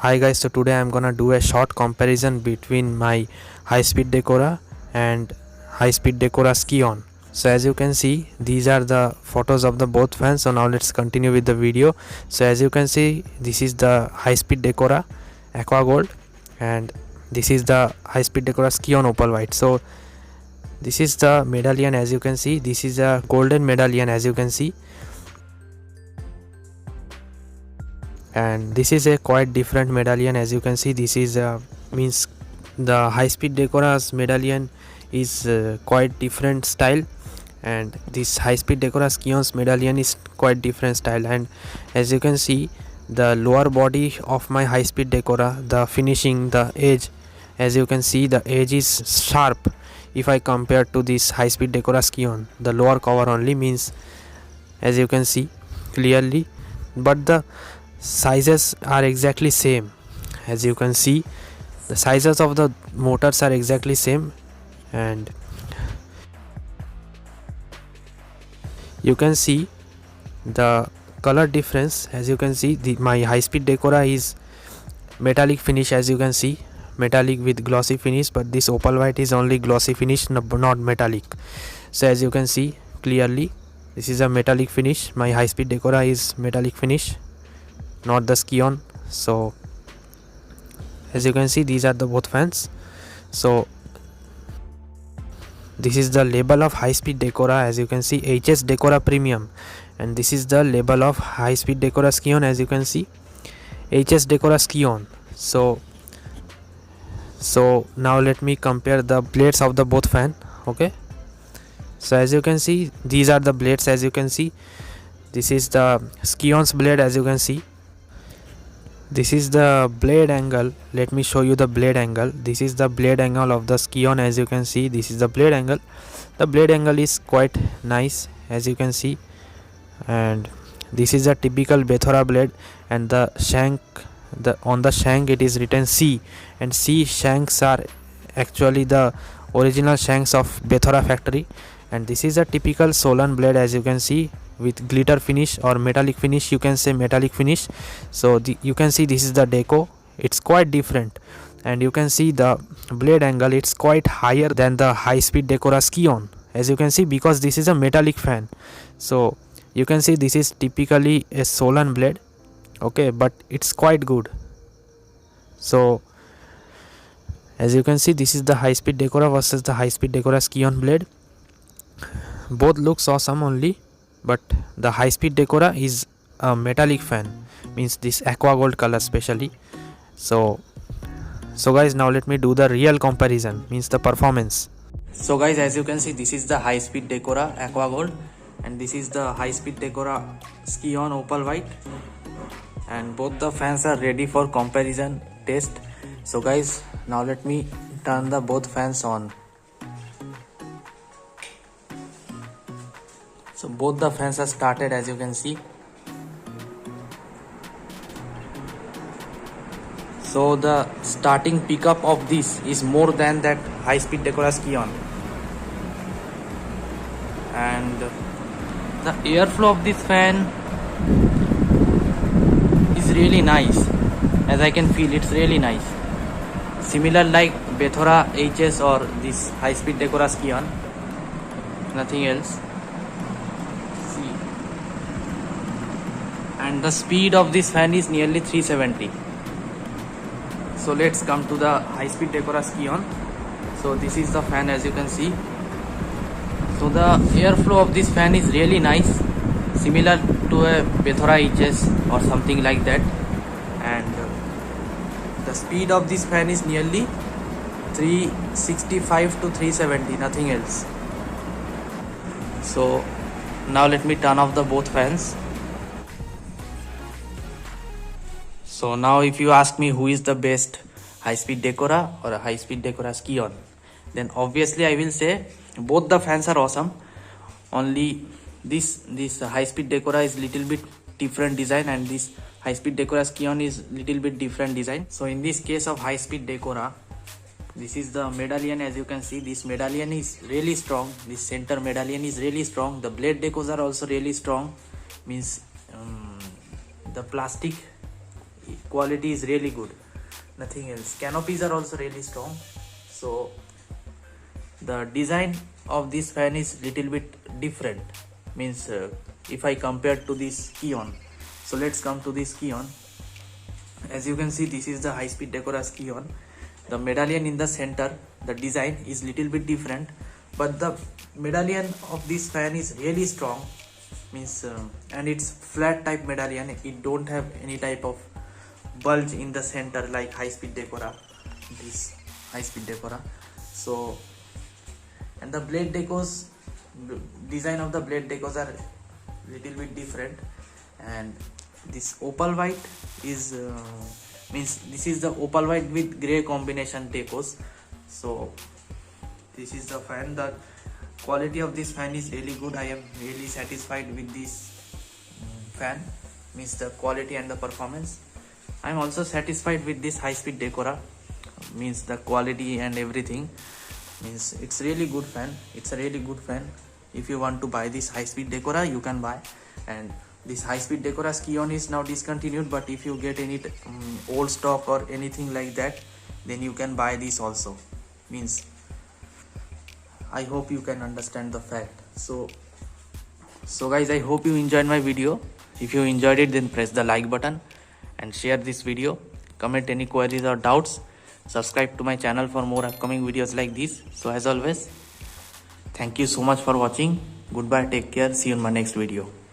Hi guys, so today I'm gonna do a short comparison between my high-speed Decora and high-speed Decora Scion. So as you can see, these are the photos of the both fans. So now let's continue with the video. So as you can see, this is the high-speed Decora Aqua Gold and this is the high-speed Decora Scion Opal White. So this is the medallion. As you can see, this is a golden medallion, as you can see, and this is a quite different medallion. As you can see, this is means the high speed Decora's medallion is quite different style, and this high speed Decora Scion's medallion is quite different style. And as you can see, the lower body of my high speed Decora, the finishing, the edge, as you can see, the edge is sharp if I compare to this high speed Decora Scion. The lower cover only, means as you can see clearly, but the sizes are exactly same. As you can see, the sizes of the motors are exactly same, and you can see the color difference. As you can see, my high speed Decora is metallic finish, as you can see, metallic with glossy finish, but this opal white is only glossy finish, not metallic. So as you can see clearly, this is a metallic finish. My high speed Decora is metallic finish, not the Scion. So as you can see, these are the both fans. So this is the label of high speed Decora, as you can see, HS Decora Premium, and this is the label of high speed Decora Scion, as you can see, HS Decora Scion. So now let me compare the blades of the both fan. Okay, so as you can see, these are the blades. As you can see, this is the Scion's blade. As you can see, this is the blade angle. Let me show you the blade angle. This is the blade angle of the Scion. As you can see, this is the blade angle. The blade angle is quite nice, as you can see, and this is a typical Bethora blade, and the shank, on the shank it is written C, and C shanks are actually the original shanks of Bethora factory. And this is a typical Solon blade, as you can see, with glitter finish or metallic finish, you can say metallic finish. So you can see this is the deco, it's quite different, and you can see the blade angle, it's quite higher than the high speed Decora Scion, as you can see, because this is a metallic fan. So you can see this is typically a Solon blade, okay, but it's quite good. So as you can see, this is the high speed Decora versus the high speed Decora Scion blade. Both looks awesome only, but the high speed Decora is a metallic fan, means this aqua gold color specially. So guys, now let me do the real comparison, means the performance. So guys, as you can see, this is the high speed Decora aqua gold, and this is the high speed Decora Scion opal white, and both the fans are ready for comparison test. So guys, now let me turn the both fans on. So both the fans are started, as you can see. So the starting pickup of this is more than that high speed Decora Scion, and the airflow of this fan is really nice. As I can feel, it's really nice, similar like Bethora HS or this high speed Decora Scion, nothing else. See, and the speed of this fan is nearly 370. So let's come to the high speed Decora Scion. So this is the fan, as you can see. So the airflow of this fan is really nice, similar to a Bethora HS or something like that, and the speed of this fan is nearly 365 to 370, nothing else. So now let me turn off the both fans. So now if you ask me who is the best, high speed Decora or a high speed Decora Scion, then obviously I will say both the fans are awesome. Only this high speed Decora is little bit different design, and this high speed Decora Scion is little bit different design. So in this case of high speed Decora, this is the medallion. As you can see, this medallion is really strong. This center medallion is really strong. The blade decos are also really strong, means the plastic quality is really good, nothing else. Canopies are also really strong. So the design of this fan is little bit different, means if I compare to this Scion. So let's come to this Scion. As you can see, this is the high speed Decora Scion. The medallion in the center, the design is little bit different, but the medallion of this fan is really strong, means and it's flat type medallion. It don't have any type of bulge in the center like high speed Decora, this high speed Decora. So, and the blade decos, design of the blade decos are little bit different, and this opal white is means this is the opal white with gray combination decos. So this is the fan. The quality of this fan is really good. I am really satisfied with this fan, means the quality and the performance. I am also satisfied with this high speed Decora, means the quality and everything, means it's really good fan. It's a really good fan. If you want to buy this high speed Decora, you can buy. And this high speed Decora Scion is now discontinued, but if you get any old stock or anything like that, then you can buy this also, means I hope you can understand the fact. So guys, I hope you enjoyed my video. If you enjoyed it, then press the like button and share this video. Comment any queries or doubts. Subscribe to my channel for more upcoming videos like this. So as always, thank you so much for watching. Goodbye, take care, see you in my next video.